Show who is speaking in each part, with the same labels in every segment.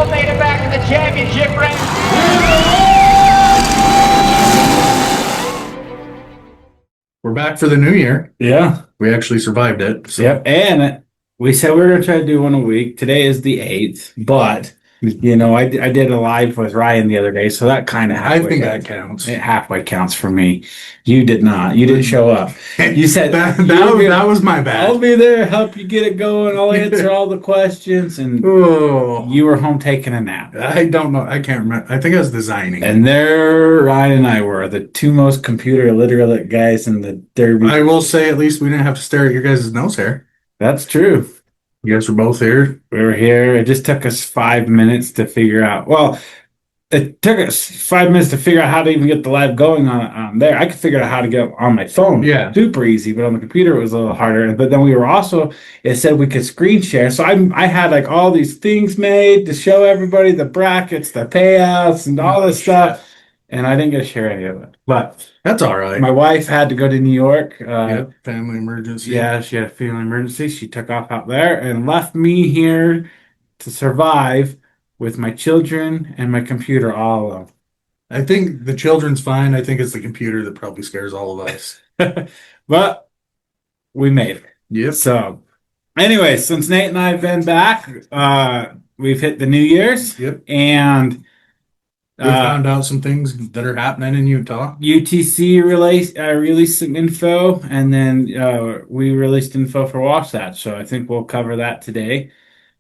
Speaker 1: made it back to the championship ring.
Speaker 2: We're back for the new year.
Speaker 3: Yeah.
Speaker 2: We actually survived it. So.
Speaker 3: Yep. And we said we were going to try to do one a week. Today is the 8th, but I did a live with Ryan the other day, so that kind of
Speaker 2: I think that counts.
Speaker 3: It halfway counts for me. You did not. You didn't show up. You said
Speaker 2: that was my bad.
Speaker 3: I'll be there, help you get it going. I'll answer all the questions, and you were home taking a nap.
Speaker 2: I don't know. I can't remember. I think I was designing.
Speaker 3: And there, Ryan and I were the two most computer literate guys in the derby.
Speaker 2: I will say, at least we didn't have to stare at your guys' nose hair.
Speaker 3: That's true.
Speaker 2: You guys were both here.
Speaker 3: We were here. It just took us 5 minutes to figure out. Well, it took us 5 minutes to figure out how to even get the live going on there. I could figure out how to get on my phone.
Speaker 2: Yeah.
Speaker 3: Super easy, but on the computer it was a little harder. But then we were also, it said we could screen share. So I had like all these things made to show everybody the brackets, the payouts, and all this stuff. And I didn't get to share any of it. But
Speaker 2: that's all right.
Speaker 3: My wife had to go to New York.
Speaker 2: Family emergency.
Speaker 3: Yeah, she had a family emergency. She took off out there and left me here to survive with my children and my computer all alone.
Speaker 2: I think the children's fine. I think it's the computer that probably scares all of us.
Speaker 3: But we made it.
Speaker 2: Yep.
Speaker 3: So, anyway, since Nate and I have been back, we've hit the New Year's.
Speaker 2: Yep.
Speaker 3: And
Speaker 2: we found out some things that are happening in Utah.
Speaker 3: UTC released some info, and then we released info for Wasatch. So I think we'll cover that today.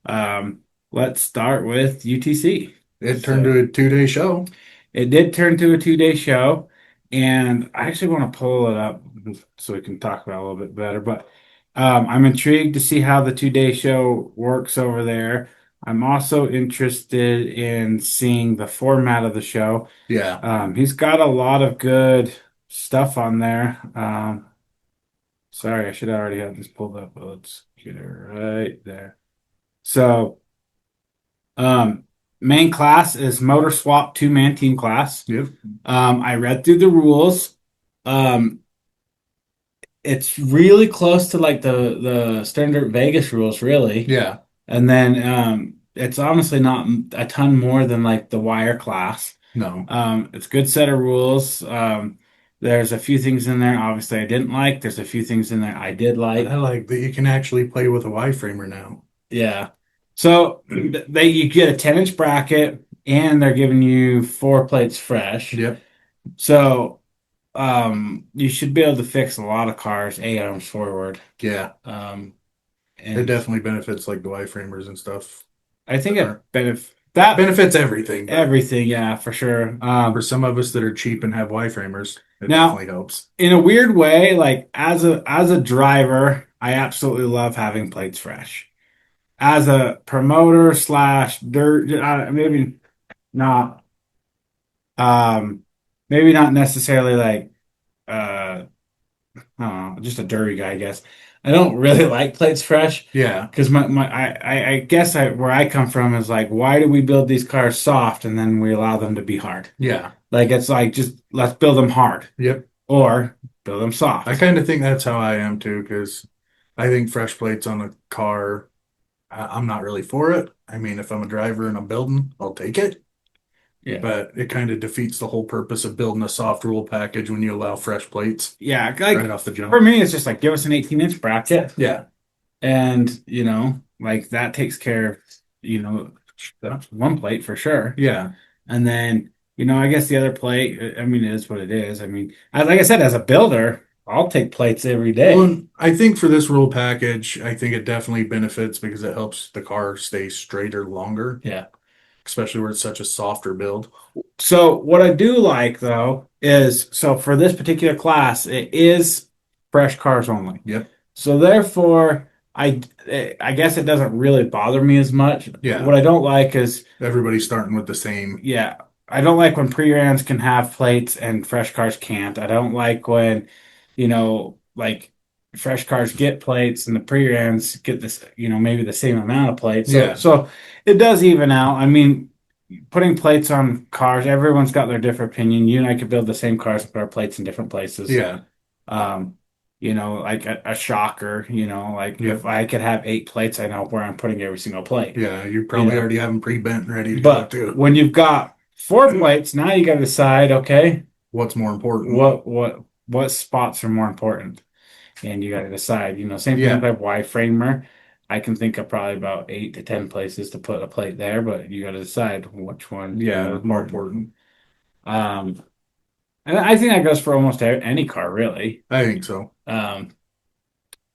Speaker 3: Let's start with UTC.
Speaker 2: It turned to a 2-day show.
Speaker 3: It did turn to a 2-day show, and I actually want to pull it up so we can talk about it a little bit better. But I'm intrigued to see how the 2-day show works over there. I'm also interested in seeing the format of the show.
Speaker 2: Yeah.
Speaker 3: He's got a lot of good stuff on there. Sorry, I should already have this pulled up, but let's get it right there. So, main class is motor swap 2-man team class.
Speaker 2: Yep.
Speaker 3: I read through the rules. It's really close to like the standard Vegas rules, really.
Speaker 2: Yeah.
Speaker 3: And then it's honestly not a ton more than like the wire class.
Speaker 2: No.
Speaker 3: It's a good set of rules. There's a few things in there obviously I didn't like. There's a few things in there I did like.
Speaker 2: I like that you can actually play with a Y-framer now.
Speaker 3: Yeah. So you get a 10-inch bracket, and they're giving you 4 plates fresh.
Speaker 2: Yep.
Speaker 3: So you should be able to fix a lot of cars 8 arms forward.
Speaker 2: Yeah.
Speaker 3: And
Speaker 2: it definitely benefits like the Y-framers and stuff.
Speaker 3: I think
Speaker 2: that benefits everything.
Speaker 3: Everything, yeah, for sure.
Speaker 2: For some of us that are cheap and have Y-framers, it definitely helps.
Speaker 3: In a weird way, like as a driver, I absolutely love having plates fresh. As a promoter / dirt, maybe not. Maybe not necessarily like I don't know, just a dirty guy, I guess. I don't really like plates fresh.
Speaker 2: Yeah.
Speaker 3: Because I guess where I come from is like, why do we build these cars soft and then we allow them to be hard?
Speaker 2: Yeah.
Speaker 3: Like, it's like, just let's build them hard.
Speaker 2: Yep.
Speaker 3: Or build them soft.
Speaker 2: I kind of think that's how I am too, because I think fresh plates on a car, I'm not really for it. I mean, if I'm a driver and I'm building, I'll take it.
Speaker 3: Yeah.
Speaker 2: But it kind of defeats the whole purpose of building a soft rule package when you allow fresh plates.
Speaker 3: Yeah, like,
Speaker 2: right off the jump.
Speaker 3: For me, it's just like, give us an 18-inch bracket.
Speaker 2: Yeah.
Speaker 3: And, like that takes care of, one plate for sure.
Speaker 2: Yeah.
Speaker 3: And then, I guess the other plate, I mean, it is what it is. I mean, like I said, as a builder, I'll take plates every day.
Speaker 2: Well, I think for this rule package, I think it definitely benefits because it helps the car stay straighter longer.
Speaker 3: Yeah.
Speaker 2: Especially where it's such a softer build.
Speaker 3: So what I do like though is, so for this particular class, it is fresh cars only.
Speaker 2: Yep.
Speaker 3: So therefore, I guess it doesn't really bother me as much.
Speaker 2: Yeah.
Speaker 3: What I don't like is
Speaker 2: everybody's starting with the same.
Speaker 3: Yeah. I don't like when pre-rans can have plates and fresh cars can't. I don't like when, like fresh cars get plates and the pre-rans get this, maybe the same amount of plates. So it does even out. I mean, putting plates on cars, everyone's got their different opinion. You and I could build the same cars and put our plates in different places.
Speaker 2: Yeah.
Speaker 3: like a shocker, like
Speaker 2: Yeah.
Speaker 3: if I could have 8 plates, I know where I'm putting every single plate.
Speaker 2: Yeah, you
Speaker 3: You
Speaker 2: probably
Speaker 3: know,
Speaker 2: already have them pre-bent and ready to go
Speaker 3: but
Speaker 2: too.
Speaker 3: when you've got 4 plates, now you got to decide, okay,
Speaker 2: What's more important?
Speaker 3: what spots are more important, and you got to decide. Same thing with
Speaker 2: Yeah,
Speaker 3: my Y-framer. I can think of probably about 8 to 10 places to put a plate there, but you got to decide which one is
Speaker 2: yeah,
Speaker 3: more
Speaker 2: it's more
Speaker 3: important.
Speaker 2: important.
Speaker 3: Um, and I think that goes for almost any car, really.
Speaker 2: I think so.
Speaker 3: Um,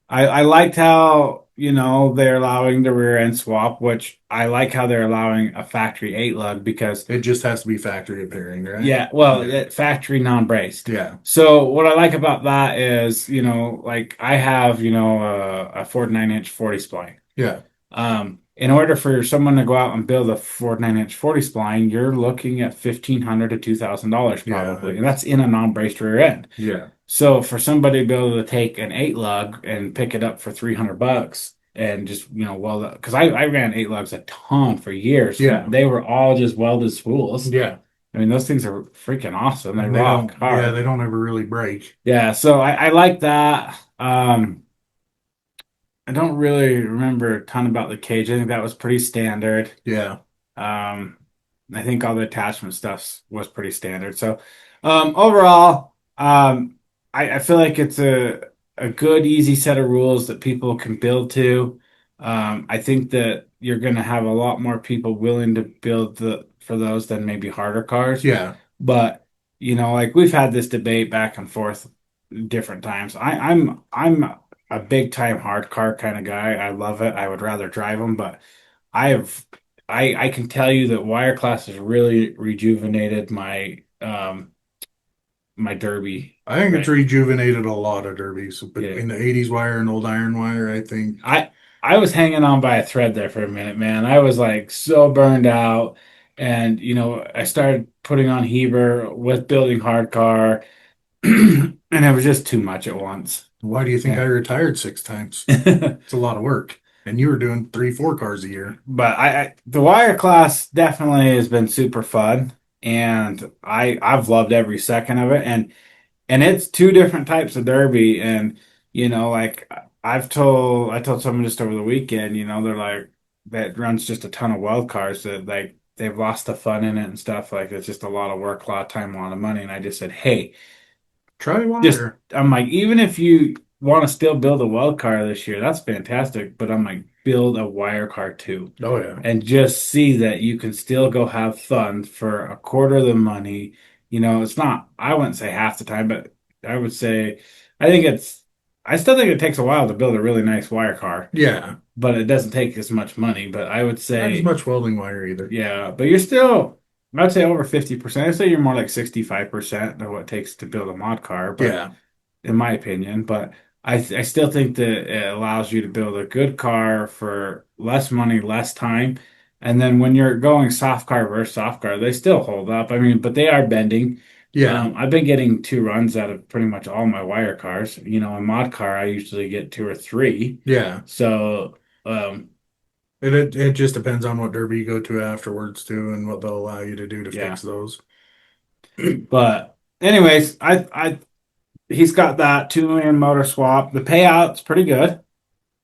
Speaker 3: I liked how, they're allowing the rear end swap, which I like how they're allowing a factory 8 lug because,
Speaker 2: It just has to be factory appearing, right?
Speaker 3: yeah, well,
Speaker 2: Yeah.
Speaker 3: factory non-braced.
Speaker 2: Yeah.
Speaker 3: So what I like about that is, like I have, a Ford 9-inch 40 spline.
Speaker 2: Yeah.
Speaker 3: In order for someone to go out and build a Ford 9-inch 40 spline, you're looking at $1,500 to $2,000
Speaker 2: Yeah.
Speaker 3: probably, and that's in a non-braced rear end.
Speaker 2: Yeah.
Speaker 3: So for somebody to be able to take an 8 lug and pick it up for $300 and just, weld it, because I ran 8 lugs a ton for years.
Speaker 2: Yeah.
Speaker 3: They were all just welded spools.
Speaker 2: Yeah.
Speaker 3: I mean, those things are freaking awesome. They
Speaker 2: And they
Speaker 3: rock
Speaker 2: don't, yeah,
Speaker 3: hard.
Speaker 2: they don't ever really break.
Speaker 3: Yeah, so I like that. I don't really remember a ton about the cage. I think that was pretty standard.
Speaker 2: Yeah.
Speaker 3: Um, I think all the attachment stuff was pretty standard. So, overall, I feel like it's a good, easy set of rules that people can build to. I think that you're going to have a lot more people willing to build for those than maybe harder cars.
Speaker 2: Yeah.
Speaker 3: But, like we've had this debate back and forth different times. I'm a big time hard car kind of guy. I love it. I would rather drive them, but I have I can tell you that wire class has really rejuvenated my derby.
Speaker 2: I think it's
Speaker 3: Right.
Speaker 2: rejuvenated a lot of derbies
Speaker 3: Yeah.
Speaker 2: between the 80s wire and old iron wire, I think.
Speaker 3: I was hanging on by a thread there for a minute, man. I was like so burned out. And I started putting on Heber with building hard car, and it was just too much at once.
Speaker 2: Why do you think I
Speaker 3: Yeah.
Speaker 2: retired 6 times? It's a lot of work. And you were doing 3, 4 cars a year.
Speaker 3: But the wire class definitely has been super fun, and I've loved every second of it. And it's two different types of derby, and like I told someone just over the weekend, they're like that runs just a ton of wild cars that like they've lost the fun in it and stuff. Like it's just a lot of work, a lot of time, a lot of money. And I just said, hey,
Speaker 2: Try
Speaker 3: just
Speaker 2: wire.
Speaker 3: I'm like, even if you want to still build a wild car this year, that's fantastic. But I'm like, build a wire car too,
Speaker 2: Oh, yeah.
Speaker 3: and just see that you can still go have fun for a quarter of the money. It's not, I wouldn't say half the time, but I would say, I think I still think it takes a while to build a really nice wire car,
Speaker 2: Yeah.
Speaker 3: but it doesn't take as much money. But I would
Speaker 2: Not as
Speaker 3: say,
Speaker 2: much welding wire either.
Speaker 3: yeah, but you're still, I'd say over 50%. I'd say you're more like 65% of what it takes to build a mod car, but
Speaker 2: Yeah.
Speaker 3: in my opinion. But I still think that it allows you to build a good car for less money, less time. And then when you're going soft car versus soft car, they still hold up. I mean, but they are bending.
Speaker 2: Yeah.
Speaker 3: I've been getting 2 runs out of pretty much all my wire cars. A mod car, I usually get 2 or 3.
Speaker 2: Yeah.
Speaker 3: So, um,
Speaker 2: It just depends on what derby you go to afterwards too and what they'll allow you to do to
Speaker 3: yeah.
Speaker 2: fix those.
Speaker 3: But anyways, he's got that 2 million motor swap. The payout's pretty good.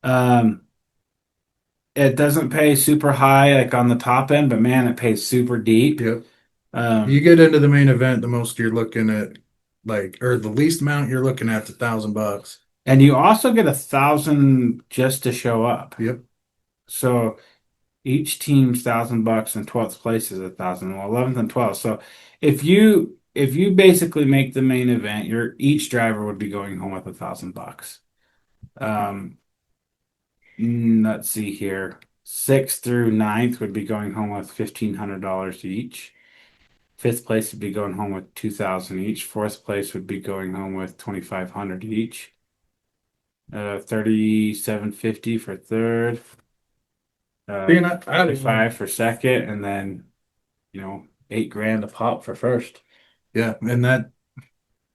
Speaker 3: Um, It doesn't pay super high like on the top end, but man, it pays super deep.
Speaker 2: Yep.
Speaker 3: Um,
Speaker 2: You get into the main event, the most you're looking at or the least amount you're looking at $1,000.
Speaker 3: and you also get 1,000 just to show up.
Speaker 2: Yep.
Speaker 3: So each team's $1,000 and 12th place is 1,000, well, 11th and 12th. So if you basically make the main event, each driver would be going home with $1,000. Um, let's see here. 6th through 9th would be going home with $1,500 each. 5th place would be going home with 2,000 each. 4th place would be going home with 2,500 each. 3,750 for third.
Speaker 2: Being I don't know.
Speaker 3: 35 for second, and then 8 grand a pop for first.
Speaker 2: Yeah, and that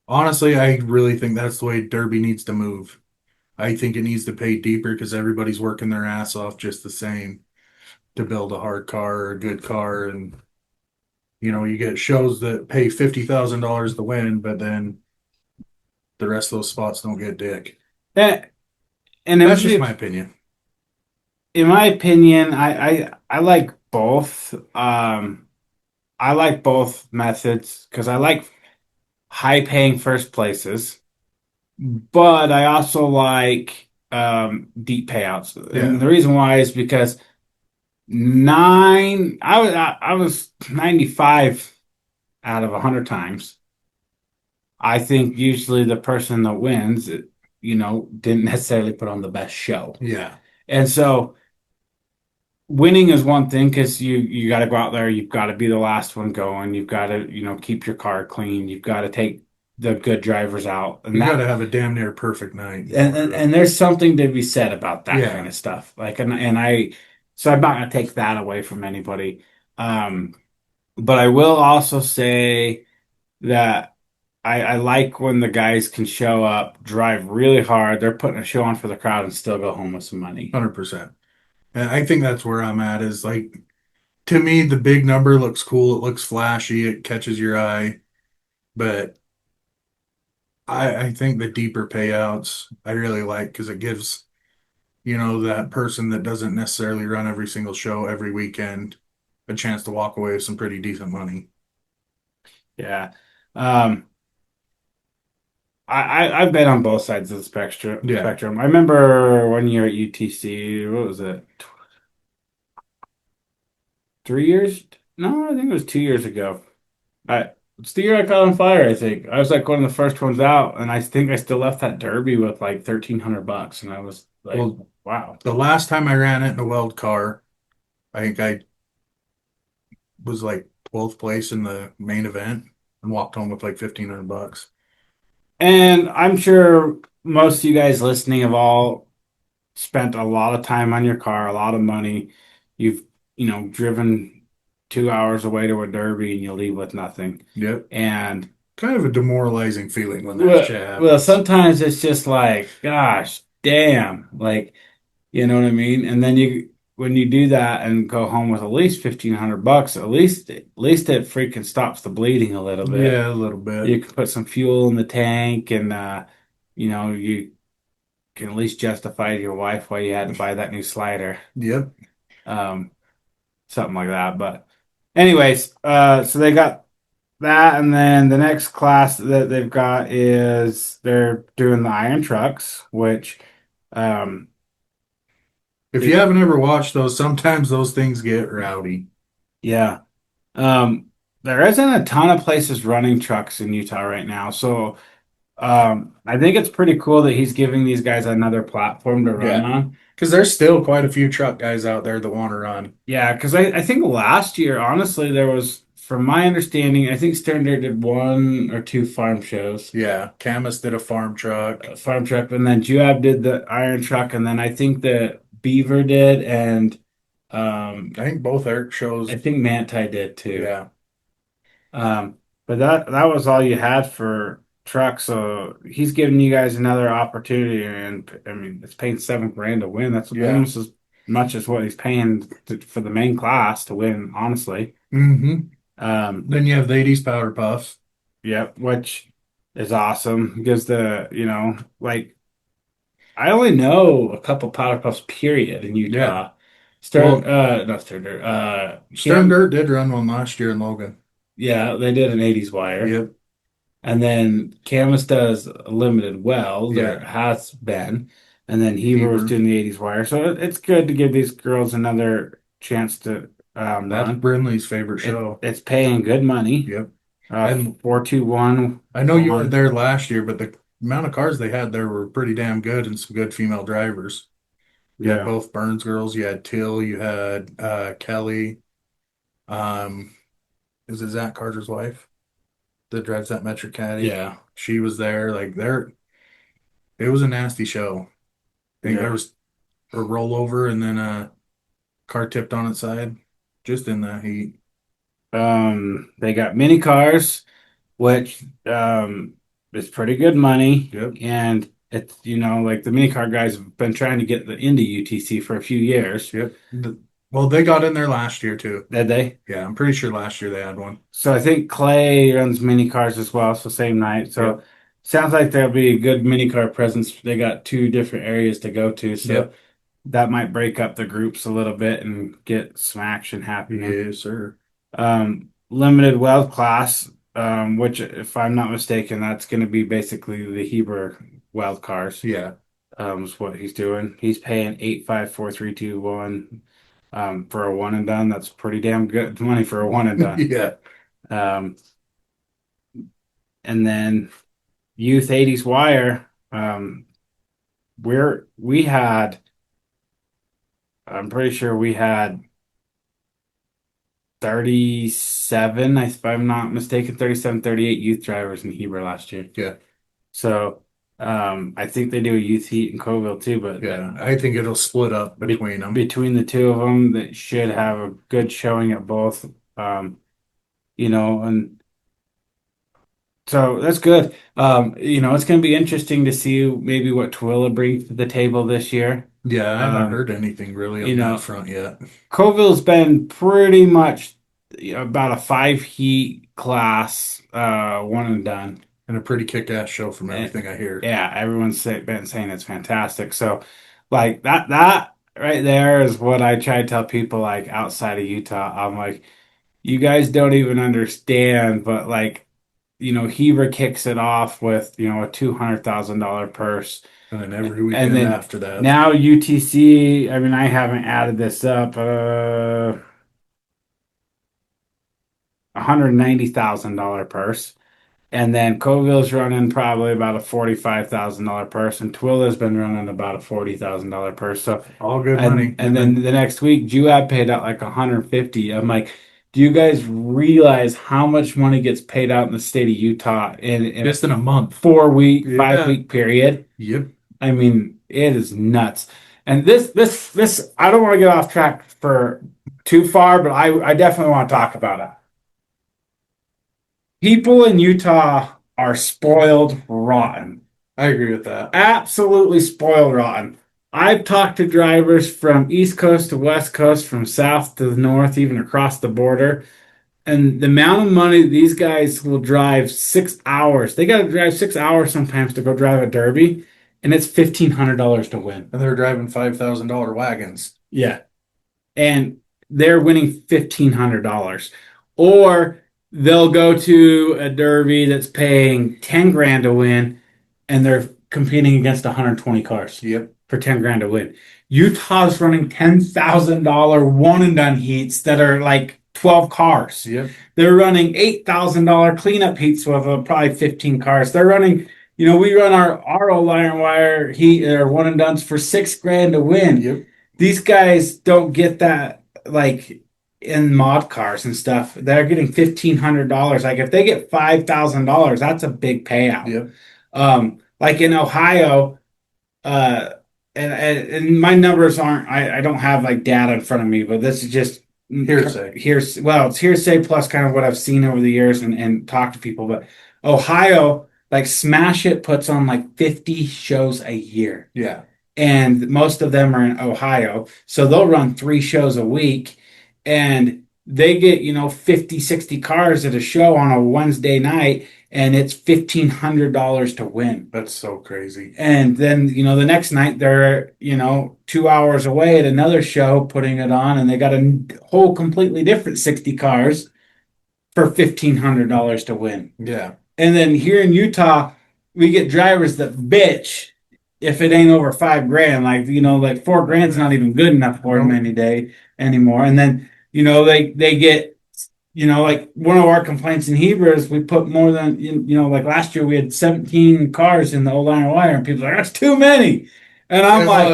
Speaker 2: honestly, I really think that's the way Derby needs to move. I think it needs to pay deeper because everybody's working their ass off just the same to build a hard car or a good car. And, you get shows that pay $50,000 to win, but then the rest of those spots don't get dick.
Speaker 3: And, and
Speaker 2: That's just my opinion.
Speaker 3: in my opinion, I like both. I like both methods because I like high paying first places, but I also like deep payouts.
Speaker 2: Yeah.
Speaker 3: And the reason why is because I was 95 out of 100 times. I think usually the person that wins, didn't necessarily put on the best show.
Speaker 2: Yeah.
Speaker 3: And so winning is one thing because you got to go out there, you've got to be the last one going, you've got to keep your car clean, you've got to take the good drivers out, and
Speaker 2: You got
Speaker 3: that
Speaker 2: to have a damn near perfect night.
Speaker 3: and there's something to be said about that
Speaker 2: Yeah.
Speaker 3: kind of stuff. Like and I so I'm not gonna take that away from anybody. Um, but I will also say that I like when the guys can show up, drive really hard, they're putting a show on for the crowd and still go home with some money.
Speaker 2: 100%. And I think that's where I'm at is like, to me, the big number looks cool. It looks flashy. It catches your eye. But I think the deeper payouts I really like because it gives, that person that doesn't necessarily run every single show every weekend a chance to walk away with some pretty decent money.
Speaker 3: Yeah. Um, I've been on both sides of the spectrum.
Speaker 2: Yeah.
Speaker 3: Spectrum. I remember one year at UTC. What was it? 3 years? No, I think it was 2 years ago. It's the year I caught on fire. I think I was like one of the first ones out, and I think I still left that derby with like $1,300, and I was like,
Speaker 2: Well,
Speaker 3: wow.
Speaker 2: the last time I ran it in a weld car, I think I was like 12th place in the main event and walked home with like $1,500.
Speaker 3: And I'm sure most of you guys listening have all spent a lot of time on your car, a lot of money. You've, driven 2 hours away to a derby and you leave with nothing.
Speaker 2: Yep.
Speaker 3: And
Speaker 2: Kind of a demoralizing feeling when that shit
Speaker 3: well,
Speaker 2: happens.
Speaker 3: sometimes it's just like, gosh, damn, like, you know what I mean? And then when you do that and go home with at least $1,500, at least it freaking stops the bleeding a little bit.
Speaker 2: Yeah, a little bit.
Speaker 3: You can put some fuel in the tank and you can at least justify to your wife why you had to buy that new slider.
Speaker 2: Yep.
Speaker 3: Um, something like that. But anyways, so they got that, and then the next class that they've got is they're doing the iron trucks, which um
Speaker 2: If you haven't ever watched those, sometimes those things get rowdy.
Speaker 3: yeah. There isn't a ton of places running trucks in Utah right now. So I think it's pretty cool that he's giving these guys another platform to run
Speaker 2: Yeah.
Speaker 3: on.
Speaker 2: Because there's still quite a few truck guys out there that want to run.
Speaker 3: Yeah, because I think last year, honestly, there was, from my understanding, I think Stern did one or two farm shows.
Speaker 2: Yeah. Camus did a farm truck.
Speaker 3: Farm truck, and then Juab did the iron truck, and then I think the Beaver did, and
Speaker 2: I think both Eric shows.
Speaker 3: I think Manti did too.
Speaker 2: Yeah.
Speaker 3: But that was all you had for trucks, so he's giving you guys another opportunity, and I mean it's paying $7 grand to win. That's
Speaker 2: Yeah.
Speaker 3: almost as much as what he's paying for the main class to win, honestly.
Speaker 2: Mm-hmm.
Speaker 3: Then
Speaker 2: you have the 80s Powder Puffs.
Speaker 3: Yep, which is awesome because like I only know a couple Powder Puffs period in Utah.
Speaker 2: Yeah.
Speaker 3: Not Stern Dirt.
Speaker 2: Stern Dirt did run one last year in Logan.
Speaker 3: Yeah, they did an 80s wire.
Speaker 2: Yep.
Speaker 3: And then Camus does a limited weld, or
Speaker 2: Yeah.
Speaker 3: has been. And then Heber was doing the 80s wire. So it's good to give these girls another chance to
Speaker 2: That's
Speaker 3: run.
Speaker 2: Brinley's favorite show.
Speaker 3: It's paying good money.
Speaker 2: Yep.
Speaker 3: And 421.
Speaker 2: I know you weren't there last year, but the amount of cars they had there were pretty damn good and some good female drivers. You had both Burns girls, you had Till, you had Kelly. Is it Zach Carter's wife that drives that Metric Caddy?
Speaker 3: Yeah.
Speaker 2: She was there. It was a nasty show. I think there was a rollover and then a car tipped on its side just in the heat.
Speaker 3: They got mini cars, which is pretty good money.
Speaker 2: Yep.
Speaker 3: And it's, like the mini car guys have been trying to get into UTC for a few years.
Speaker 2: Yep. Well, they got in there last year too.
Speaker 3: Did they?
Speaker 2: Yeah, I'm pretty sure last year they had one.
Speaker 3: So I think Clay runs mini cars as well, so same night. So sounds like there'll be a good mini car presence. They got two different areas to go to, so
Speaker 2: Yep.
Speaker 3: that might break up the groups a little bit and get some action happening.
Speaker 2: Yes, sir.
Speaker 3: Limited weld class, which if I'm not mistaken, that's going to be basically the Heber weld cars.
Speaker 2: Yeah.
Speaker 3: Is what he's doing. He's paying 854,321 for a one and done. That's pretty damn good money for a one and done.
Speaker 2: Yeah.
Speaker 3: Um, and then Youth 80s Wire, we had, I'm pretty sure we had 37, if I'm not mistaken, 37, 38 youth drivers in Heber last year.
Speaker 2: Yeah.
Speaker 3: So I think they do a youth heat in Coville too, but
Speaker 2: Yeah. I think it'll split up between them.
Speaker 3: between the two of them, that should have a good showing at both. Um, and so that's good. It's going to be interesting to see maybe what Twilla brings to the table this year.
Speaker 2: Yeah, I haven't
Speaker 3: Um,
Speaker 2: heard anything really
Speaker 3: you
Speaker 2: on
Speaker 3: know,
Speaker 2: that front yet.
Speaker 3: Coville's been pretty much about a 5 heat class, one and done.
Speaker 2: And a pretty kick-ass show from everything I hear.
Speaker 3: Yeah, everyone's been saying it's fantastic. So, like that right there is what I try to tell people like outside of Utah. I'm like, you guys don't even understand, but like, Heber kicks it off with, a $200,000 purse.
Speaker 2: And then every
Speaker 3: And
Speaker 2: weekend
Speaker 3: then
Speaker 2: after that.
Speaker 3: now UTC, I mean, I haven't added this up, $190,000 purse. And then Coville's running probably about a $45,000 purse, and Twilla's been running about a $40,000 purse. So
Speaker 2: All good money.
Speaker 3: and then the next week, Juab paid out like 150. I'm like, do you guys realize how much money gets paid out in the state of Utah in
Speaker 2: just in a month.
Speaker 3: 4 week,
Speaker 2: Yeah.
Speaker 3: 5 week period?
Speaker 2: Yep.
Speaker 3: I mean, it is nuts. And this, I don't want to get off track for too far, but I definitely want to talk about it. People in Utah are spoiled rotten.
Speaker 2: I agree with that.
Speaker 3: Absolutely spoiled rotten. I've talked to drivers from East Coast to West Coast, from South to the North, even across the border. And the amount of money these guys will drive 6 hours. They got to drive 6 hours sometimes to go drive a derby, and it's $1,500 to win.
Speaker 2: And they're driving $5,000 wagons.
Speaker 3: Yeah. And they're winning $1,500. Or they'll go to a derby that's paying 10 grand to win, and they're competing against 120 cars.
Speaker 2: Yep.
Speaker 3: For 10 grand to win. Utah's running $10,000 one and done heats that are like 12 cars.
Speaker 2: Yep.
Speaker 3: They're running $8,000 cleanup heats with probably 15 cars. They're running, we run our old iron wire heat or one and dones for 6 grand to win.
Speaker 2: Yep.
Speaker 3: These guys don't get that like in mod cars and stuff. They're getting $1,500. Like if they get $5,000, that's a big payout.
Speaker 2: Yep.
Speaker 3: Like in Ohio, and my numbers aren't, I don't have like data in front of me, but this is just
Speaker 2: Hearsay.
Speaker 3: It's hearsay plus kind of what I've seen over the years and talked to people. But Ohio, like Smash It puts on like 50 shows a year.
Speaker 2: Yeah.
Speaker 3: And most of them are in Ohio. So they'll run 3 shows a week, and they get, 50, 60 cars at a show on a Wednesday night, and it's $1,500 to win.
Speaker 2: That's so crazy.
Speaker 3: And then, the next night they're, 2 hours away at another show putting it on, and they got a whole completely different 60 cars for $1,500 to win.
Speaker 2: Yeah.
Speaker 3: And then here in Utah, we get drivers that bitch if it ain't over 5 grand. Like, like 4 grand's not even good enough for them any day anymore. And then, they get, like one of our complaints in Heber is we put more than, like last year we had 17 cars in the old iron wire, and people are like, that's too many. And I'm I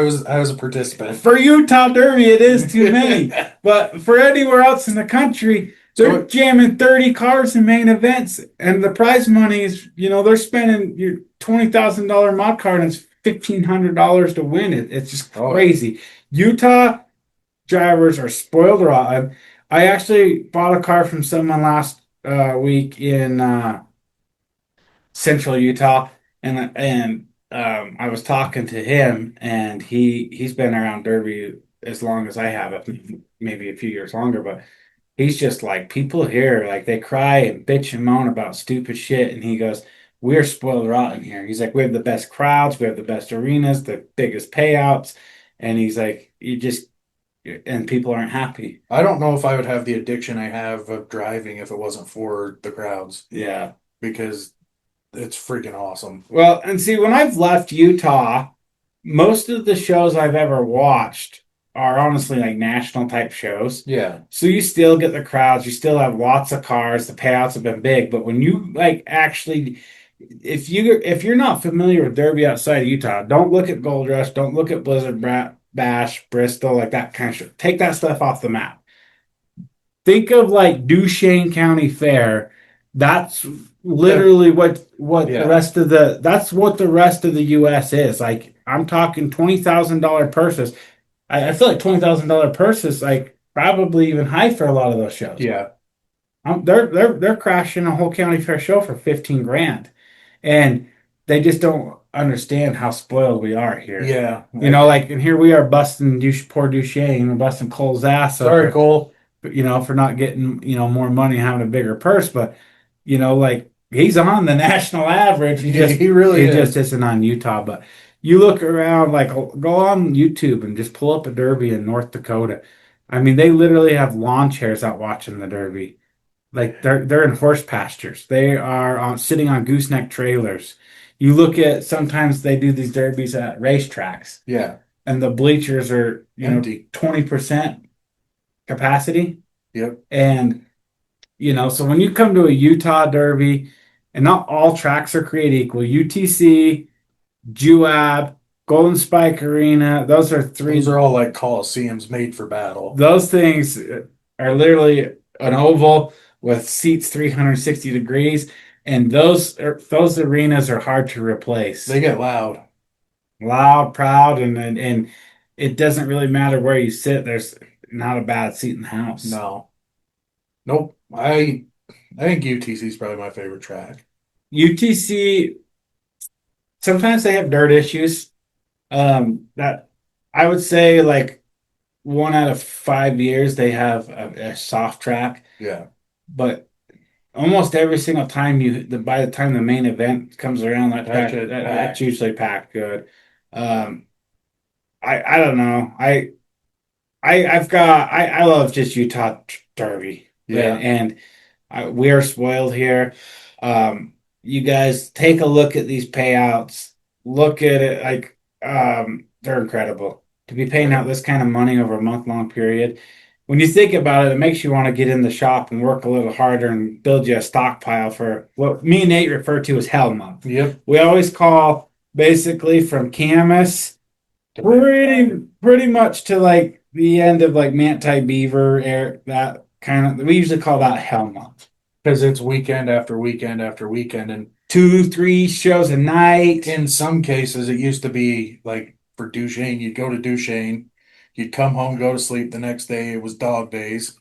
Speaker 3: was
Speaker 2: a participant.
Speaker 3: For Utah Derby, it is too many. But for anywhere else in the country, they're jamming 30 cars in main events, and the prize money is, they're spending your $20,000 mod card, and it's $1,500 to win it. It's just crazy. Utah drivers are spoiled rotten. I actually bought a car from someone last week in central Utah, and I was talking to him, and he's been around Derby as long as I have, maybe a few years longer, but he's just like, people here, like they cry and bitch and moan about stupid shit, and he goes, we're spoiled rotten here. He's like, we have the best crowds, we have the best arenas, the biggest payouts, and he's like, you just and people aren't happy.
Speaker 2: I don't know if I would have the addiction I have of driving if it wasn't for the crowds,
Speaker 3: Yeah.
Speaker 2: because it's freaking awesome.
Speaker 3: Well, and see, when I've left Utah, most of the shows I've ever watched are honestly like national type shows.
Speaker 2: Yeah.
Speaker 3: So you still get the crowds, you still have lots of cars, the payouts have been big, but when you like actually if you're not familiar with Derby outside of Utah, don't look at Gold Rush, don't look at Blizzard Bash, Bristol, like that kind of shit. Take that stuff off the map. Think of like Duchesne County Fair. That's literally what the
Speaker 2: Yeah.
Speaker 3: rest of the that's what the rest of the US is. Like I'm talking $20,000 purses. I feel like $20,000 purses like probably even high for a lot of those shows.
Speaker 2: Yeah.
Speaker 3: They're crashing a whole county fair show for 15 grand. And they just don't understand how spoiled we are here.
Speaker 2: Yeah.
Speaker 3: You know, like, and here we are busting poor Duchesne, busting Cole's ass up.
Speaker 2: Sorry, Cole.
Speaker 3: You know, for not getting, more money, having a bigger purse. But, like he's on the national average.
Speaker 2: He really is.
Speaker 3: Just isn't on Utah. But you look around, like go on YouTube and just pull up a Derby in North Dakota. I mean, they literally have lawn chairs out watching the Derby. Like they're in horse pastures. They are sitting on gooseneck trailers. You look at sometimes they do these derbies at racetracks,
Speaker 2: Yeah.
Speaker 3: and the bleachers are
Speaker 2: Empty.
Speaker 3: 20% capacity.
Speaker 2: Yep.
Speaker 3: And so when you come to a Utah Derby, and not all tracks are created equal. UTC, Juab, Golden Spike Arena, those are three.
Speaker 2: These are all like coliseums made for battle.
Speaker 3: Those things are literally an oval with seats 360 degrees, and those arenas are hard to replace.
Speaker 2: They get loud,
Speaker 3: proud, and it doesn't really matter where you sit. There's not a bad seat in the house.
Speaker 2: No. Nope. I think UTC is probably my favorite track.
Speaker 3: UTC, sometimes they have dirt issues. That I would say like 1 out of 5 years they have a soft track.
Speaker 2: Yeah.
Speaker 3: But almost every single time by the time the main event comes around, that's usually packed good. I don't know. I love just Utah Derby.
Speaker 2: Yeah.
Speaker 3: And we are spoiled here. You guys take a look at these payouts. Look at it, like they're incredible. To be paying out this kind of money over a month-long period. When you think about it, it makes you want to get in the shop and work a little harder and build you a stockpile for what me and Nate refer to as Hell Month.
Speaker 2: Yep.
Speaker 3: We always call basically from Camas pretty much to like the end of like Manti Beaver, that kind of, we usually call that Hell Month.
Speaker 2: Because it's weekend after weekend after weekend, and
Speaker 3: 2-3 shows a night.
Speaker 2: in some cases it used to be like for Duchesne, you'd go to Duchesne, you'd come home, go to sleep. The next day it was dog days.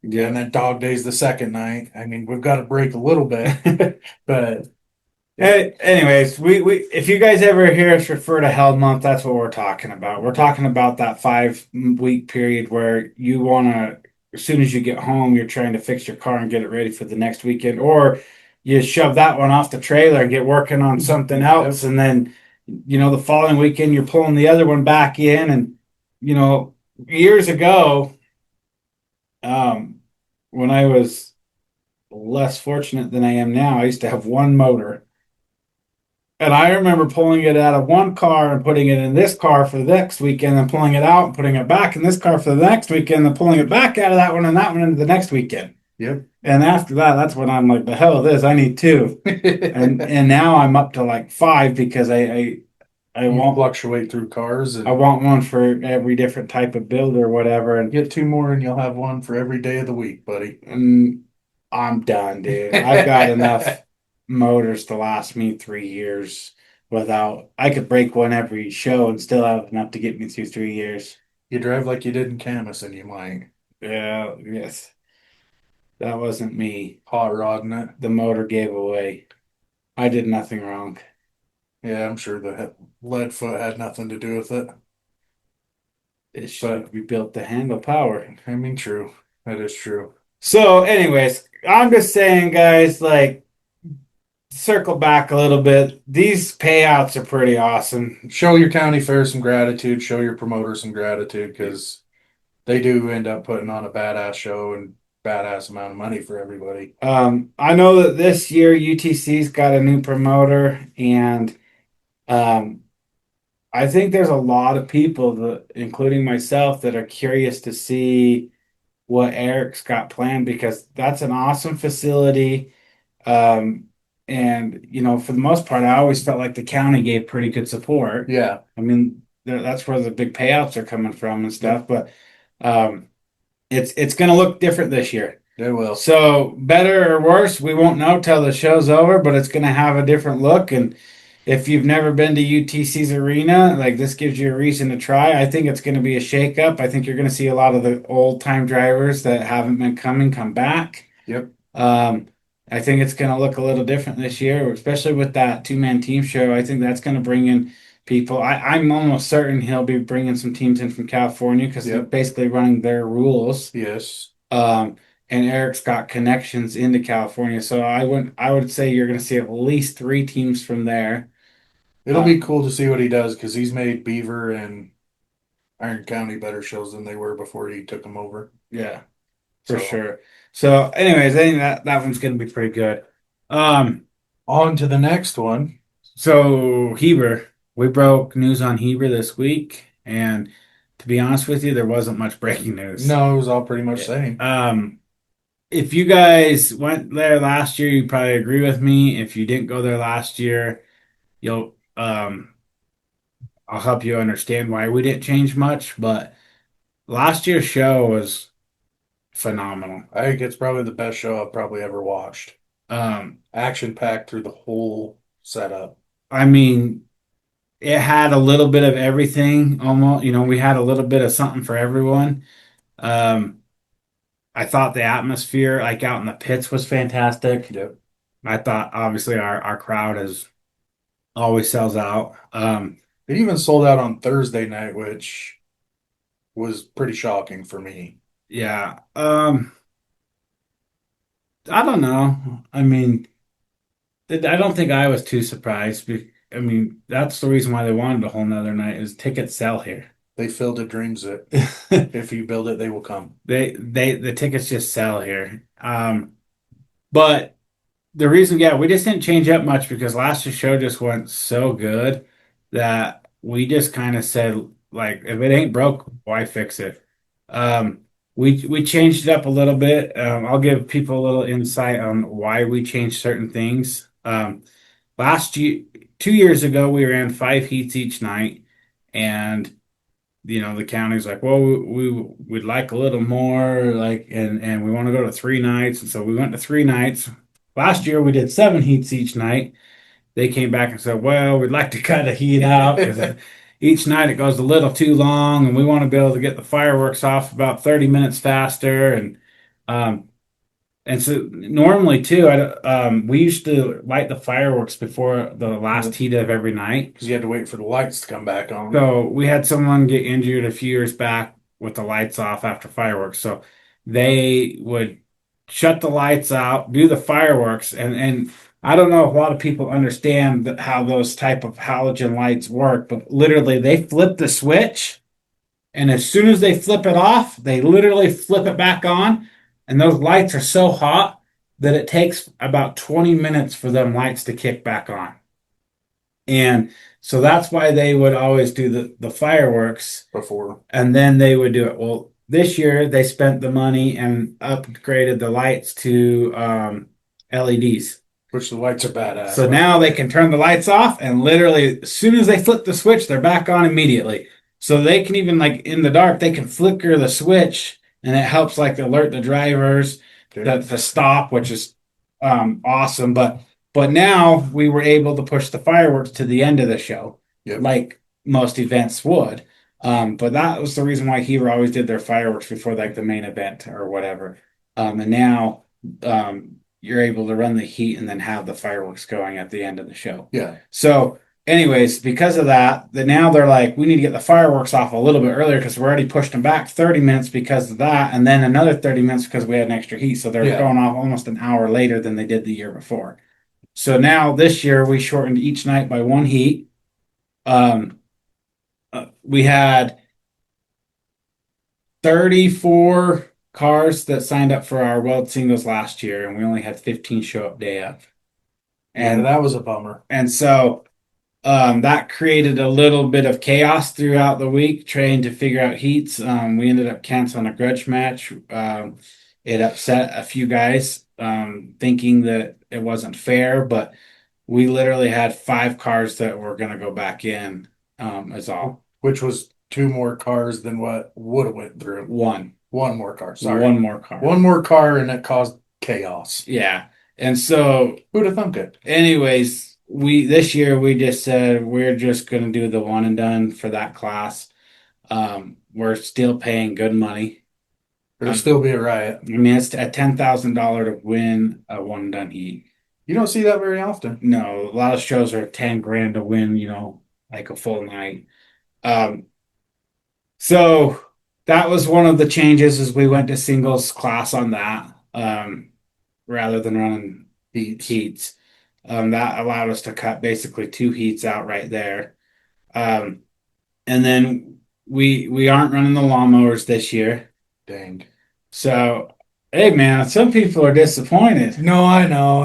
Speaker 2: Yeah, and then dog days the second night. I mean, we've got to break a little bit, but
Speaker 3: anyways, we if you guys ever hear us refer to Hell Month, that's what we're talking about. We're talking about that 5-week period where you want to, as soon as you get home, you're trying to fix your car and get it ready for the next weekend, or you shove that one off the trailer and get working on something else, and then the following weekend you're pulling the other one back in. And years ago, when I was less fortunate than I am now, I used to have one motor. And I remember pulling it out of one car and putting it in this car for the next weekend, and pulling it out and putting it back in this car for the next weekend, and pulling it back out of that one and that one into the next weekend.
Speaker 2: Yep.
Speaker 3: And after that, that's when I'm like, the hell of this, I need two. and now I'm up to like 5 because I
Speaker 2: won't fluctuate through cars.
Speaker 3: I want one for every different type of build or whatever. And
Speaker 2: get 2 more and you'll have one for every day of the week, buddy.
Speaker 3: And I'm done, dude. I've got enough motors to last me 3 years without. I could break one every show and still have enough to get me through 3 years.
Speaker 2: You drive like you did in Camas, and you might.
Speaker 3: Yeah, yes. That wasn't me.
Speaker 2: Hot rodding it.
Speaker 3: The motor gave away. I did nothing wrong.
Speaker 2: Yeah, I'm sure the lead foot had nothing to do with it.
Speaker 3: It should be built to handle power.
Speaker 2: I mean, true. That is true.
Speaker 3: So, anyways, I'm just saying, guys, like, circle back a little bit. These payouts are pretty awesome.
Speaker 2: Show your county fair some gratitude. Show your promoter some gratitude because they do end up putting on a badass show and badass amount of money for everybody.
Speaker 3: I know that this year UTC's got a new promoter, and um, I think there's a lot of people that, including myself, that are curious to see what Eric's got planned because that's an awesome facility. Um, and for the most part, I always felt like the county gave pretty good support.
Speaker 2: Yeah,
Speaker 3: I mean, that's where the big payouts are coming from and stuff. But um, it's going to look different this year.
Speaker 2: they will.
Speaker 3: So better or worse, we won't know till the show's over, but it's going to have a different look. And if you've never been to UTC's arena, like this gives you a reason to try. I think it's going to be a shakeup. I think you're going to see a lot of the old time drivers that haven't been coming come back.
Speaker 2: Yep.
Speaker 3: I think it's going to look a little different this year, especially with that two-man team show. I think that's going to bring in people. I'm almost certain he'll be bringing some teams in from California because they're
Speaker 2: Yep.
Speaker 3: basically running their rules.
Speaker 2: Yes.
Speaker 3: And Eric's got connections into California, so I would say you're going to see at least 3 teams from there.
Speaker 2: It'll be cool to see what he does because he's made Beaver and Iron County better shows than they were before he took them over.
Speaker 3: Yeah, for
Speaker 2: So,
Speaker 3: sure. So, anyways, I think that one's going to be pretty good.
Speaker 2: on to the next one.
Speaker 3: So Heber, we broke news on Heber this week, and to be honest with you, there wasn't much breaking news.
Speaker 2: No, it was all pretty much same.
Speaker 3: If you guys went there last year, you probably agree with me. If you didn't go there last year, you'll I'll help you understand why we didn't change much, but last year's show was phenomenal.
Speaker 2: I think it's probably the best show I've probably ever watched. Action packed through the whole setup.
Speaker 3: I mean, it had a little bit of everything almost, we had a little bit of something for everyone. Um, I thought the atmosphere, like out in the pits, was fantastic.
Speaker 2: Yep.
Speaker 3: I thought obviously our crowd is always sells out.
Speaker 2: It even sold out on Thursday night, which was pretty shocking for me.
Speaker 3: Yeah. I don't know. I mean, I don't think I was too surprised. I mean, that's the reason why they wanted a whole nother night is tickets sell here.
Speaker 2: They filled the dreams that if you build it, they will come.
Speaker 3: The tickets just sell here. But the reason, yeah, we just didn't change up much because last year's show just went so good that we just kind of said, like, if it ain't broke, why fix it? We changed it up a little bit. I'll give people a little insight on why we changed certain things. Last year, 2 years ago, we ran 5 heats each night, and the county's like, well, we'd like a little more, like, and we want to go to 3 nights, and so we went to 3 nights. Last year we did 7 heats each night. They came back and said, well, we'd like to cut a heat out because each night it goes a little too long, and we want to be able to get the fireworks off about 30 minutes faster, um, and so normally too, we used to light the fireworks before the last heat of every night.
Speaker 2: Because you had to wait for the lights to come back on.
Speaker 3: So we had someone get injured a few years back with the lights off after fireworks. So they would shut the lights out, do the fireworks, and I don't know if a lot of people understand how those type of halogen lights work, but literally they flip the switch, and as soon as they flip it off, they literally flip it back on, and those lights are so hot that it takes about 20 minutes for them lights to kick back on. And so that's why they would always do the fireworks
Speaker 2: Before.
Speaker 3: and then they would do it. Well, this year they spent the money and upgraded the lights to LEDs.
Speaker 2: Which the lights are badass.
Speaker 3: So now they can turn the lights off and literally as soon as they flip the switch, they're back on immediately. So they can even like in the dark, they can flicker the switch and it helps like alert the drivers to stop, which is awesome. But now we were able to push the fireworks to the end of the show, like most events would. But that was the reason why Heber always did their fireworks before like the main event or whatever. And now you're able to run the heat and then have the fireworks going at the end of the show.
Speaker 2: Yeah.
Speaker 3: So anyways, because of that, now they're like, we need to get the fireworks off a little bit earlier because we already pushed them back 30 minutes because of that, and then another 30 minutes because we had an extra heat. So they're going off almost an hour later than they did the year before. So now this year we shortened each night by one heat. Um, we had 34 cars that signed up for our World Singles last year, and we only had 15 show up day of.
Speaker 2: Yeah,
Speaker 3: And
Speaker 2: that was a bummer.
Speaker 3: so that created a little bit of chaos throughout the week trying to figure out heats. We ended up canceling a grudge match. It upset a few guys, thinking that it wasn't fair, but we literally had 5 cars that were going to go back in, is all.
Speaker 2: Which was 2 more cars than what would have went through.
Speaker 3: One.
Speaker 2: One more car. Sorry.
Speaker 3: One more car.
Speaker 2: One more car, and it caused chaos.
Speaker 3: Yeah. And so,
Speaker 2: Who'd have thunk it?
Speaker 3: anyways, this year we just said we're just going to do the one and done for that class. We're still paying good money.
Speaker 2: It'll still be a riot.
Speaker 3: I mean, it's at $10,000 to win a one and done heat.
Speaker 2: You don't see that very often.
Speaker 3: No, a lot of shows are 10 grand to win, like a full night. So that was one of the changes is we went to singles class on that, rather than running heats. That allowed us to cut basically 2 heats out right there. And then we aren't running the lawnmowers this year.
Speaker 2: Dang.
Speaker 3: So, hey man, some people are disappointed.
Speaker 2: No, I know.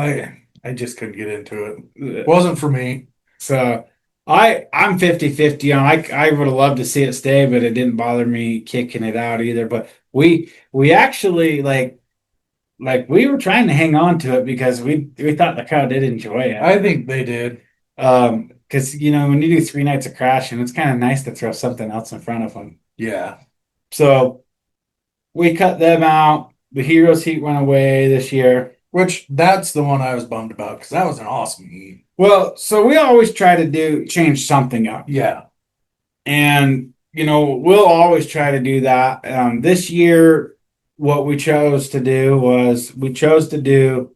Speaker 2: I just couldn't get into it. It wasn't for me.
Speaker 3: So I'm 50-50 on. I would have loved to see it stay, but it didn't bother me kicking it out either. But we actually like we were trying to hang on to it because we thought the crowd did enjoy it.
Speaker 2: I think they did.
Speaker 3: Because when you do 3 nights of crashing, it's kind of nice to throw something else in front of them.
Speaker 2: Yeah.
Speaker 3: So we cut them out. The Heroes Heat went away this year.
Speaker 2: Which that's the one I was bummed about because that was an awesome heat.
Speaker 3: Well, so we always try to change something up.
Speaker 2: Yeah.
Speaker 3: And, we'll always try to do that. This year, what we chose to do was we chose to do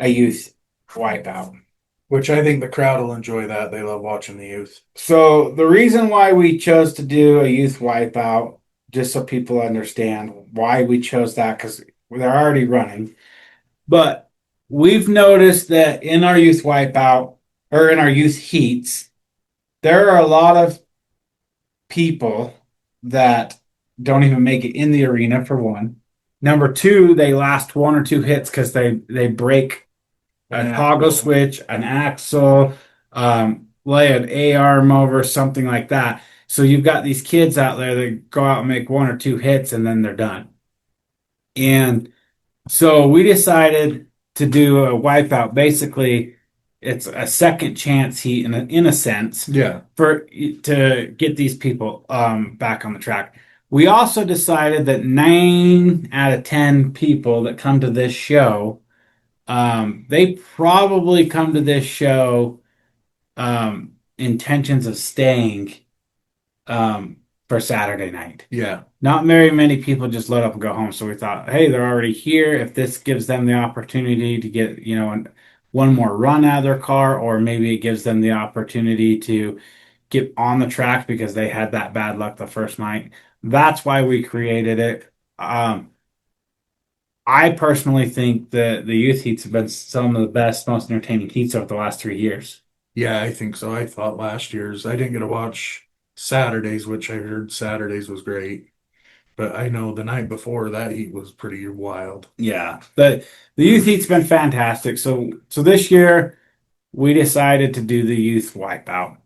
Speaker 3: a youth wipeout.
Speaker 2: Which I think the crowd will enjoy that. They love watching the youth.
Speaker 3: So the reason why we chose to do a youth wipeout, just so people understand why we chose that, because they're already running. But we've noticed that in our youth wipeout or in our youth heats, there are a lot of people that don't even make it in the arena, for one. Number two, they last 1 or 2 hits because they break a toggle switch, an axle, lay an A-arm over, something like that. So you've got these kids out there that go out and make 1 or 2 hits and then they're done. And so we decided to do a wipeout. Basically, it's a second chance heat in a sense.
Speaker 2: Yeah.
Speaker 3: To get these people back on the track. We also decided that 9 out of 10 people that come to this show, they probably come to this show intentions of staying for Saturday night.
Speaker 2: Yeah.
Speaker 3: Not very many people just load up and go home. So we thought, hey, they're already here. If this gives them the opportunity to get, one more run out of their car, or maybe it gives them the opportunity to get on the track because they had that bad luck the first night. That's why we created it. I personally think that the youth heats have been some of the best, most entertaining heats over the last 3 years.
Speaker 2: Yeah, I think so. I thought last year's. I didn't get to watch Saturdays, which I heard Saturdays was great. But I know the night before that heat was pretty wild.
Speaker 3: Yeah. The youth heat's been fantastic. So this year we decided to do the youth wipeout.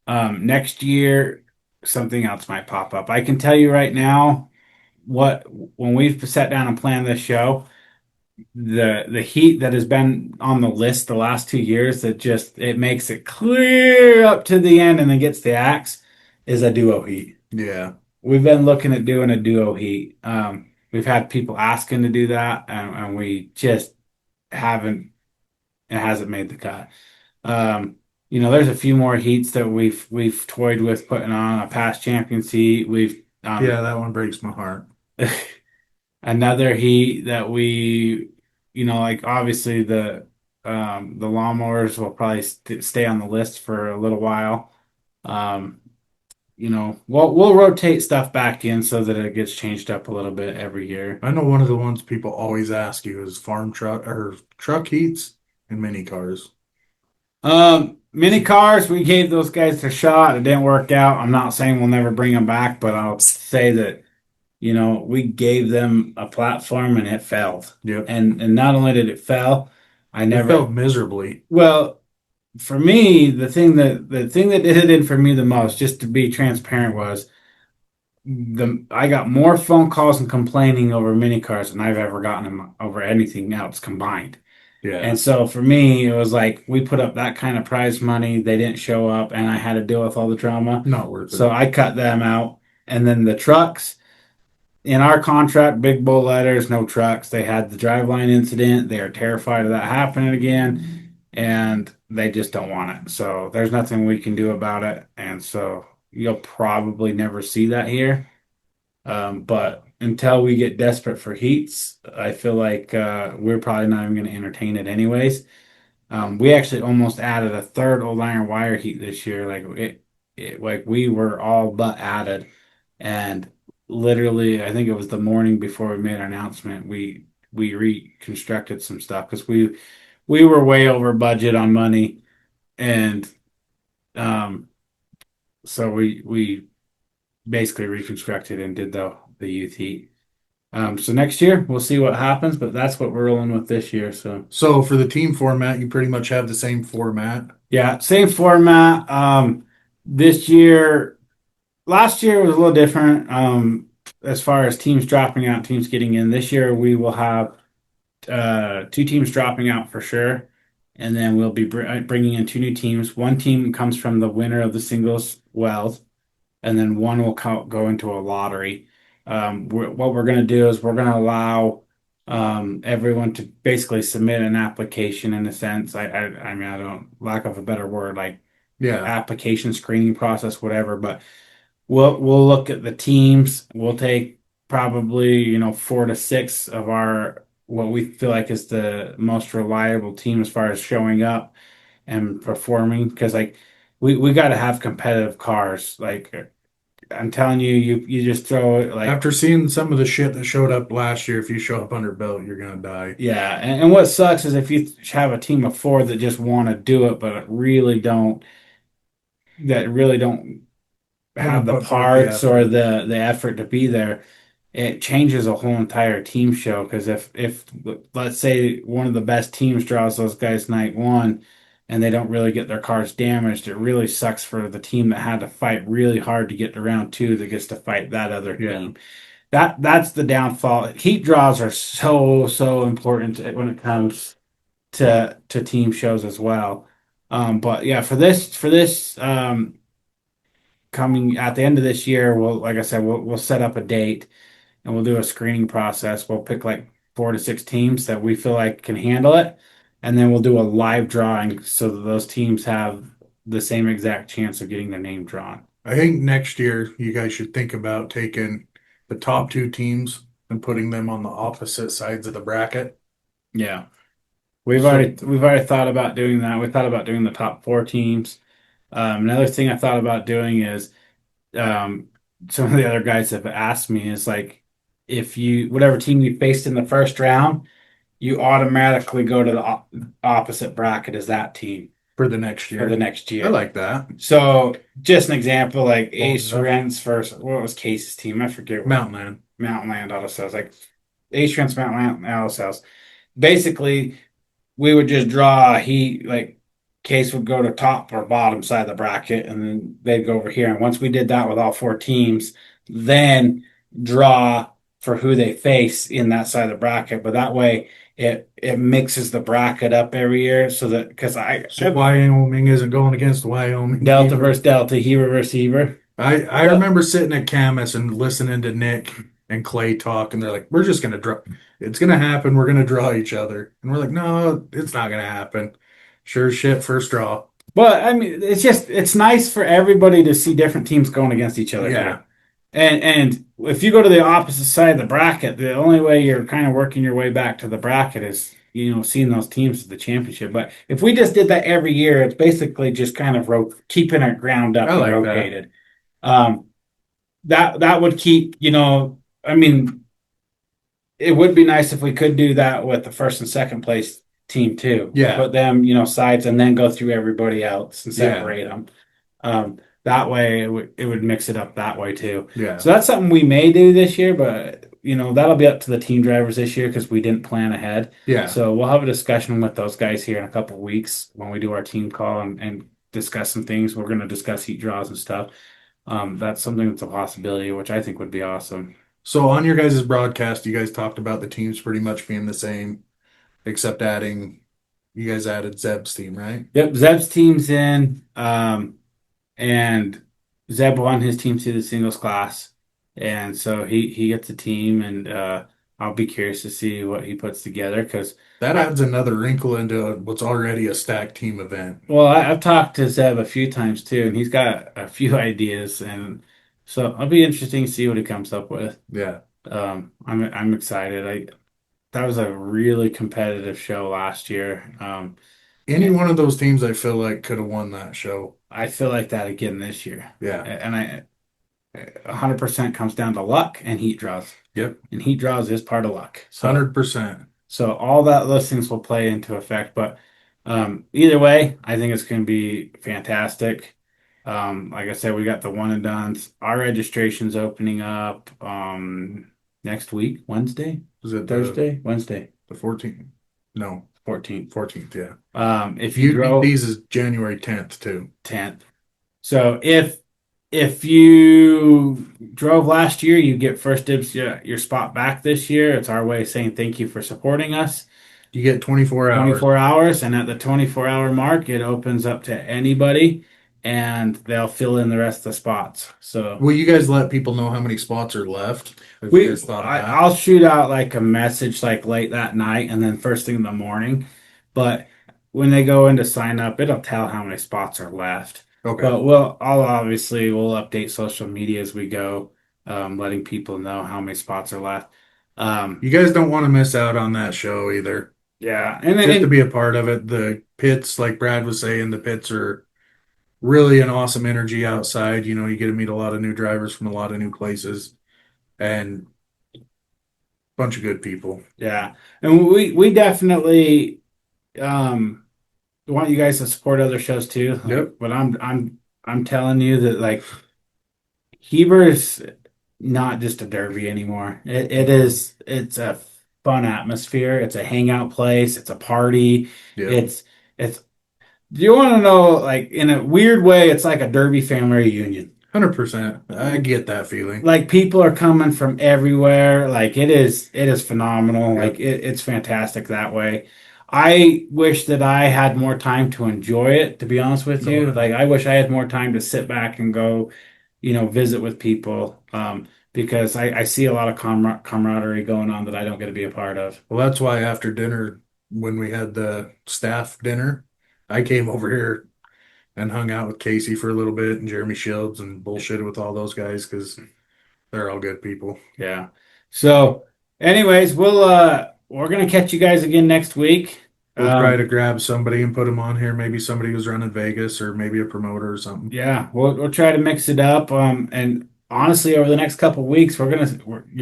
Speaker 3: Next year something else might pop up. I can tell you right now when we've sat down and planned this show, the heat that has been on the list the last 2 years that just it makes it clear up to the end and then gets the axe is a duo heat.
Speaker 2: Yeah.
Speaker 3: We've been looking at doing a duo heat. We've had people asking to do that, and we just haven't. It hasn't made the cut. There's a few more heats that we've toyed with putting on a past champions heat.
Speaker 2: Yeah, that one breaks my heart.
Speaker 3: Another heat that we, like obviously the lawnmowers will probably stay on the list for a little while. We'll rotate stuff back in so that it gets changed up a little bit every year.
Speaker 2: I know one of the ones people always ask you is farm truck or truck heats and mini cars.
Speaker 3: Mini cars, we gave those guys a shot. It didn't work out. I'm not saying we'll never bring them back, but I'll say that, we gave them a platform and it failed.
Speaker 2: Yep.
Speaker 3: And not only did it fail, I
Speaker 2: It
Speaker 3: never,
Speaker 2: felt miserably.
Speaker 3: well, for me, the thing that did it in for me the most, just to be transparent, was I got more phone calls and complaining over mini cars than I've ever gotten them over anything else combined.
Speaker 2: Yeah.
Speaker 3: And so for me, it was like we put up that kind of prize money, they didn't show up, and I had to deal with all the drama.
Speaker 2: Not worth it.
Speaker 3: So I cut them out. And then the trucks in our contract, big bull letters, no trucks. They had the driveline incident. They are terrified of that happening again, and they just don't want it. So there's nothing we can do about it. And so you'll probably never see that here. But until we get desperate for heats, I feel like we're probably not even going to entertain it anyways. We actually almost added a third old iron wire heat this year. Like we were all but added, and literally, I think it was the morning before we made our announcement, we reconstructed some stuff because we were way over budget on money, and um, so we basically reconstructed and did the youth heat. So next year we'll see what happens, but that's what we're rolling with this year.
Speaker 2: So for the team format, you pretty much have the same format.
Speaker 3: Yeah, same format. This year, last year was a little different. As far as teams dropping out, teams getting in. This year we will have two teams dropping out for sure, and then we'll be bringing in two new teams. One team comes from the winner of the singles Wells, and then one will go into a lottery. What we're going to do is we're going to allow everyone to basically submit an application in a sense. I mean, I don't, lack of a better word, like
Speaker 2: Yeah.
Speaker 3: application screening process, whatever. But we'll look at the teams. We'll take probably 4 to 6 of our what we feel like is the most reliable team as far as showing up and performing. Because like we got to have competitive cars. Like I'm telling you, you just throw it like
Speaker 2: After seeing some of the shit that showed up last year, if you show up under belt, you're gonna die.
Speaker 3: yeah. And what sucks is if you have a team of 4 that just want to do it, but really don't have the
Speaker 2: Put forth the
Speaker 3: parts or
Speaker 2: effort.
Speaker 3: the effort to be there, it changes a whole entire team show. Because if let's say one of the best teams draws those guys night one and they don't really get their cars damaged, it really sucks for the team that had to fight really hard to get to round 2 that gets to fight that other
Speaker 2: Yeah.
Speaker 3: team. That's the downfall. Heat draws are so important when it comes to team shows as well. But yeah, for this coming at the end of this year, like I said, we'll set up a date and we'll do a screening process. We'll pick like 4 to 6 teams that we feel like can handle it, and then we'll do a live drawing so that those teams have the same exact chance of getting their name drawn.
Speaker 2: I think next year you guys should think about taking the top 2 teams and putting them on the opposite sides of the bracket.
Speaker 3: Yeah. We've
Speaker 2: So-
Speaker 3: already thought about doing that. We thought about doing the top 4 teams. Another thing I thought about doing is um, some of the other guys have asked me is like if you whatever team you faced in the first round, you automatically go to the opposite bracket as that team
Speaker 2: for the next
Speaker 3: for
Speaker 2: year.
Speaker 3: the next
Speaker 2: I
Speaker 3: year.
Speaker 2: like that.
Speaker 3: So just an example, like
Speaker 2: Well,
Speaker 3: Ace
Speaker 2: no.
Speaker 3: Rents versus what was Case's team? I forget.
Speaker 2: Mountain Man.
Speaker 3: Mountain Land Auto Sales, like Ace Rents Mountain Land Auto Sales. Basically, we would just draw a heat, like Case would go to top or bottom side of the bracket, and then they'd go over here. And once we did that with all 4 teams, then draw for who they face in that side of the bracket. But that way, it mixes the bracket up every year, so that because
Speaker 2: So Wyoming isn't going against Wyoming.
Speaker 3: Delta
Speaker 2: either.
Speaker 3: versus Delta, Heber versus Heber.
Speaker 2: I
Speaker 3: Well-
Speaker 2: remember sitting at Camus and listening to Nick and Clay talk, and they're like, "We're just gonna draw. It's gonna happen. We're gonna draw each other." And we're like, "No, it's not gonna happen." Sure as shit, first draw.
Speaker 3: But I mean, it's nice for everybody to see different teams going against each other.
Speaker 2: Yeah.
Speaker 3: Here. And if you go to the opposite side of the bracket, the only way you're kind of working your way back to the bracket is seeing those teams at the championship. But if we just did that every year, it's basically just kind of keeping it ground up
Speaker 2: I
Speaker 3: and
Speaker 2: like that.
Speaker 3: rotated. That would keep I mean, it would be nice if we could do that with the first and second place team too.
Speaker 2: Yeah.
Speaker 3: Put them, sides and then go through everybody else and
Speaker 2: Yeah.
Speaker 3: separate them. That way it would mix it up that way too.
Speaker 2: Yeah.
Speaker 3: So that's something we may do this year, but that'll be up to the team drivers this year because we didn't plan ahead.
Speaker 2: Yeah.
Speaker 3: So we'll have a discussion with those guys here in a couple of weeks when we do our team call and discuss some things. We're going to discuss heat draws and stuff. That's something that's a possibility, which I think would be awesome.
Speaker 2: So on your guys' broadcast, you guys talked about the teams pretty much being the same, except you guys added Zeb's team, right?
Speaker 3: Yep, Zeb's team's in, and Zeb won his team to the singles class, and so he gets a team, and I'll be curious to see what he puts together because
Speaker 2: That adds another wrinkle into what's already a stacked team event.
Speaker 3: well, I've talked to Zeb a few times too, and he's got a few ideas, and so it'll be interesting to see what he comes up with.
Speaker 2: Yeah.
Speaker 3: I'm excited. That was a really competitive show last year.
Speaker 2: Any one of those teams I feel like could have won that show.
Speaker 3: I feel like that again this year.
Speaker 2: Yeah.
Speaker 3: And I 100% comes down to luck and heat draws.
Speaker 2: Yep.
Speaker 3: And heat draws is part of luck. So
Speaker 2: 100%.
Speaker 3: so all those things will play into effect. But either way, I think it's going to be fantastic. Like I said, we got the one and dones. Our registration's opening up next week, Wednesday,
Speaker 2: Is it
Speaker 3: Thursday, Wednesday,
Speaker 2: the 14th? No,
Speaker 3: 14th.
Speaker 2: 14th, yeah.
Speaker 3: If you drove
Speaker 2: these is January 10th too.
Speaker 3: 10th. So if you drove last year, you get first dibs your spot back this year. It's our way of saying thank you for supporting us.
Speaker 2: You get 24 hours.
Speaker 3: 24 hours, and at the 24-hour mark, it opens up to anybody, and they'll fill in the rest of the spots. So
Speaker 2: Will you guys let people know how many spots are left? Have you guys thought of that?
Speaker 3: I'll shoot out like a message like late that night and then first thing in the morning. But when they go in to sign up, it'll tell how many spots are left.
Speaker 2: Okay.
Speaker 3: But we'll update social media as we go, letting people know how many spots are left.
Speaker 2: You guys don't want to miss out on that show either.
Speaker 3: Yeah,
Speaker 2: Just to be a part of it. The pits, like Brad was saying, the pits are really an awesome energy outside. You get to meet a lot of new drivers from a lot of new places and a bunch of good people.
Speaker 3: yeah, and we definitely want you guys to support other shows too.
Speaker 2: Yep.
Speaker 3: But I'm telling you that like Heber's not just a derby anymore. It's a fun atmosphere. It's a hangout place. It's a party.
Speaker 2: Yep.
Speaker 3: It's do you want to know like in a weird way it's like a derby family reunion.
Speaker 2: 100%. I get that feeling.
Speaker 3: Like people are coming from everywhere. Like it is phenomenal.
Speaker 2: Yep.
Speaker 3: Like it's fantastic that way. I wish that I had more time to enjoy it, to be honest with you.
Speaker 2: No.
Speaker 3: Like I wish I had more time to sit back and go, visit with people. Because I see a lot of camaraderie going on that I don't get to be a part of.
Speaker 2: Well, that's why after dinner, when we had the staff dinner, I came over here and hung out with Casey for a little bit and Jeremy Shields and bullshitted with all those guys because they're all good people.
Speaker 3: Yeah. So, anyways, we're gonna catch you guys again next week.
Speaker 2: We'll try to grab somebody and put them on here. Maybe somebody who's running Vegas or maybe a promoter or something.
Speaker 3: Yeah, we'll try to mix it up. And honestly, over the next couple of weeks, you're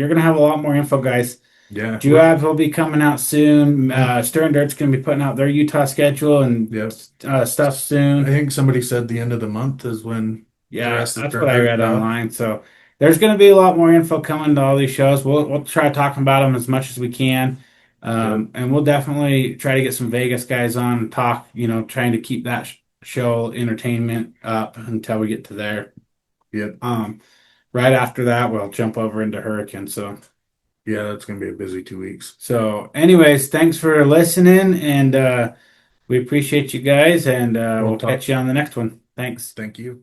Speaker 3: gonna have a lot more info, guys.
Speaker 2: Yeah.
Speaker 3: Duabs will be coming out soon. Stern Dirt's gonna be putting out their Utah schedule and
Speaker 2: Yep.
Speaker 3: stuff
Speaker 2: I
Speaker 3: soon.
Speaker 2: think somebody said the end of the month is when
Speaker 3: Yeah,
Speaker 2: the rest of
Speaker 3: that's
Speaker 2: the
Speaker 3: what I read
Speaker 2: out.
Speaker 3: online. So there's going to be a lot more info coming to all these shows. We'll try talking about them as much as we can, and we'll definitely try to get some Vegas guys on and talk. Trying to keep that show entertainment up until we get to there.
Speaker 2: Yep.
Speaker 3: Right after that, we'll jump over into Hurricane. So
Speaker 2: Yeah, that's gonna be a busy 2 weeks.
Speaker 3: so, anyways, thanks for listening, and we appreciate you guys, and we'll catch you on the next one. Thanks.
Speaker 2: Thank you.